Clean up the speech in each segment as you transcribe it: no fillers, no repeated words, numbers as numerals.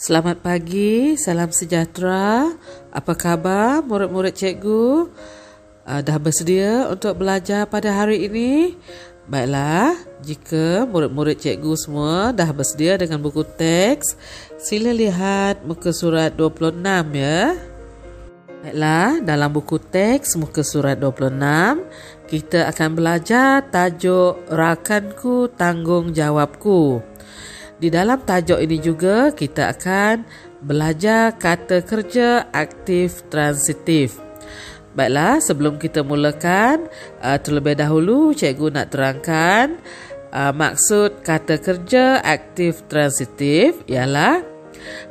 Selamat pagi, salam sejahtera. Apa khabar murid-murid cikgu? Dah bersedia untuk belajar pada hari ini? Baiklah, jika murid-murid cikgu semua dah bersedia dengan buku teks, sila lihat muka surat 26 ya. Baiklah, dalam buku teks muka surat 26, kita akan belajar tajuk Rakanku Tanggungjawabku. Di dalam tajuk ini juga kita akan belajar kata kerja aktif transitif. Baiklah, sebelum kita mulakan, terlebih dahulu cikgu nak terangkan maksud kata kerja aktif transitif ialah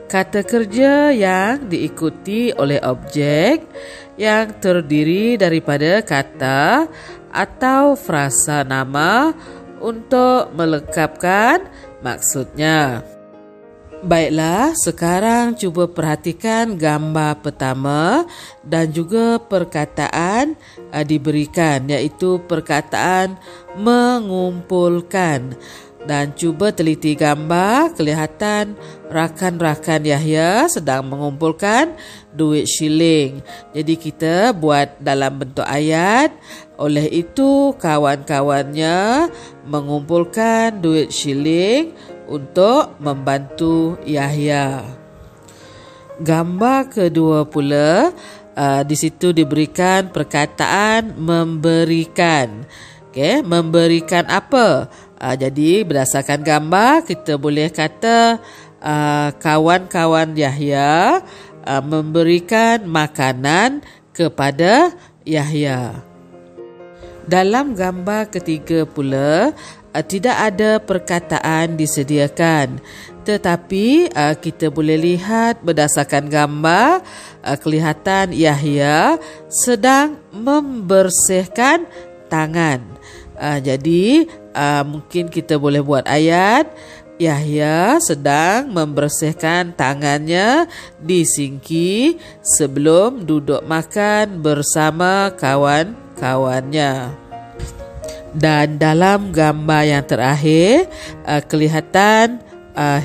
kata kerja yang diikuti oleh objek yang terdiri daripada kata atau frasa nama untuk melengkapkan maksudnya. Baiklah, sekarang cuba perhatikan gambar pertama dan juga perkataan diberikan, iaitu perkataan mengumpulkan. Dan cuba teliti gambar, kelihatan rakan-rakan Yahya sedang mengumpulkan duit shilling. Jadi kita buat dalam bentuk ayat. Oleh itu kawan-kawannya mengumpulkan duit shilling untuk membantu Yahya. Gambar kedua pula, di situ diberikan perkataan memberikan. Okey, memberikan apa? Jadi berdasarkan gambar kita boleh kata kawan-kawan Yahya memberikan makanan kepada Yahya. Dalam gambar ketiga pula tidak ada perkataan disediakan, tetapi kita boleh lihat berdasarkan gambar kelihatan Yahya sedang membersihkan tangan. Jadi mungkin kita boleh buat ayat Yahya sedang membersihkan tangannya di sinki sebelum duduk makan bersama kawan-kawannya. Dan dalam gambar yang terakhir kelihatan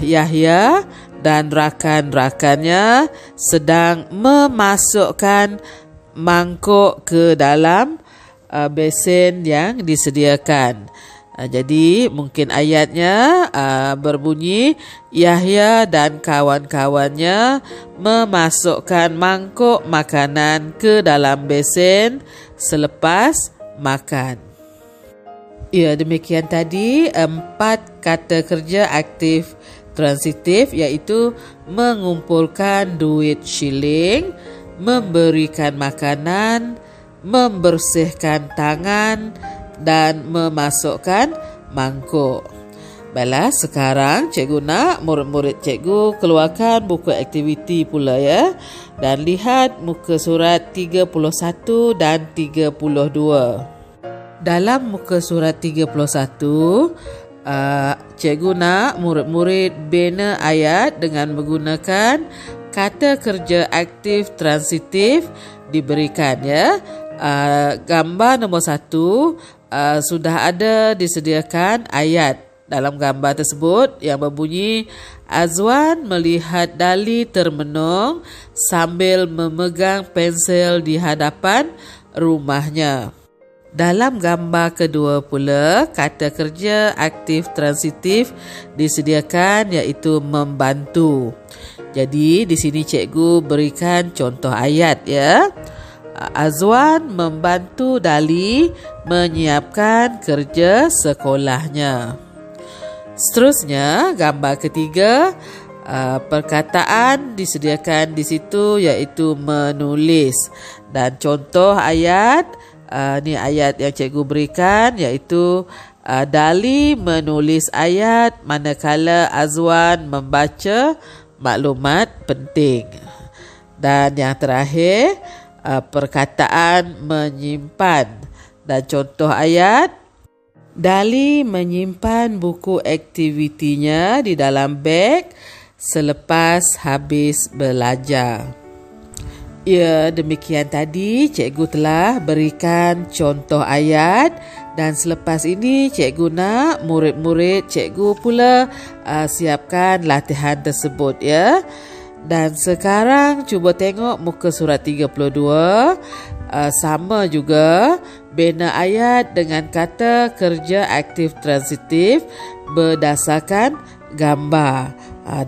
Yahya dan rakan-rakannya sedang memasukkan mangkuk ke dalam besen yang disediakan. Jadi mungkin ayatnya berbunyi Yahya dan kawan-kawannya memasukkan mangkuk makanan ke dalam besen selepas makan. Ya, demikian tadi 4 kata kerja aktif transitif, iaitu mengumpulkan duit shilling, memberikan makanan, membersihkan tangan dan memasukkan mangkuk. Baiklah, sekarang cikgu nak murid-murid cikgu keluarkan buku aktiviti pula ya, dan lihat muka surat 31 dan 32. Dalam muka surat 31, cikgu nak murid-murid bina ayat dengan menggunakan kata kerja aktif transitif diberikan ya. Gambar nombor 1 sudah ada disediakan ayat dalam gambar tersebut yang berbunyi Azwan melihat Dali termenung sambil memegang pensel di hadapan rumahnya. Dalam gambar kedua pula kata kerja aktif transitif disediakan, iaitu membantu. Jadi di sini cikgu berikan contoh ayat ya. Azwan membantu Dali menyiapkan kerja sekolahnya. Seterusnya, gambar ketiga, perkataan disediakan di situ, iaitu menulis. Dan contoh ayat, ni ayat yang cikgu berikan, iaitu Dali menulis ayat manakala Azwan membaca maklumat penting. Dan yang terakhir, perkataan menyimpan. Dan contoh ayat, Dali menyimpan buku aktivitinya di dalam beg selepas habis belajar. Ya, demikian tadi cikgu telah berikan contoh ayat dan selepas ini cikgu nak murid-murid cikgu pula siapkan latihan tersebut ya. Dan sekarang cuba tengok muka surat 32, sama juga bina ayat dengan kata kerja aktif transitif berdasarkan gambar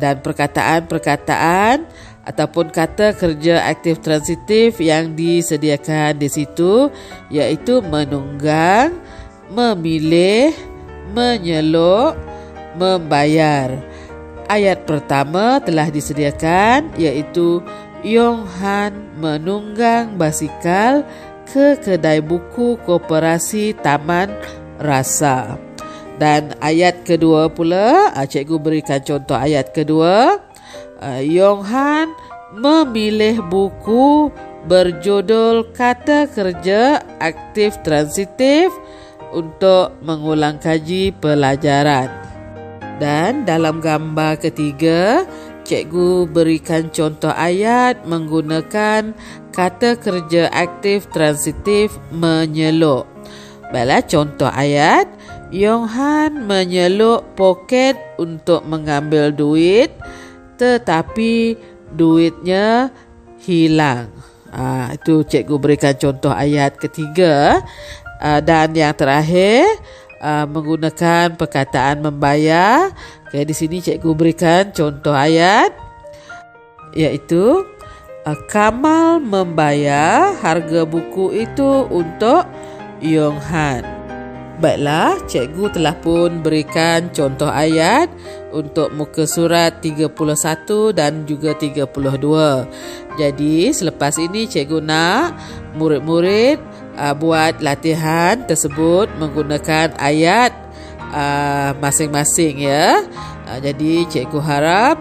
dan perkataan-perkataan ataupun kata kerja aktif transitif yang disediakan di situ iaitu menunggang, memilih, menyeluk, membayar. Ayat pertama telah disediakan iaitu Yong Han menunggang basikal ke kedai buku koperasi Taman Rasa. Dan ayat kedua pula, cikgu berikan contoh ayat kedua. Yong Han memilih buku berjudul Kata Kerja Aktif Transitif untuk mengulang kaji pelajaran. Dan dalam gambar ketiga, cikgu berikan contoh ayat menggunakan kata kerja aktif transitif menyeluk. Baiklah, contoh ayat. Yong Han menyeluk poket untuk mengambil duit, tetapi duitnya hilang. Itu cikgu berikan contoh ayat ketiga. Dan yang terakhir, menggunakan perkataan membayar. Di sini cikgu berikan contoh ayat iaitu Kamal membayar harga buku itu untuk Yong Han. Baiklah, cikgu telah pun berikan contoh ayat untuk muka surat 31 dan juga 32. Jadi selepas ini cikgu nak murid-murid buat latihan tersebut menggunakan ayat masing-masing ya. Jadi cikgu harap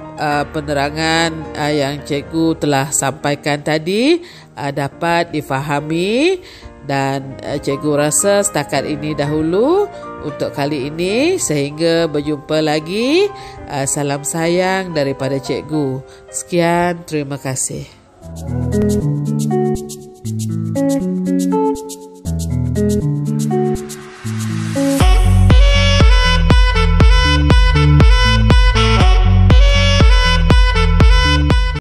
penerangan yang cikgu telah sampaikan tadi dapat difahami. Dan cikgu rasa setakat ini dahulu untuk kali ini, sehingga berjumpa lagi. Salam sayang daripada cikgu. Sekian, terima kasih.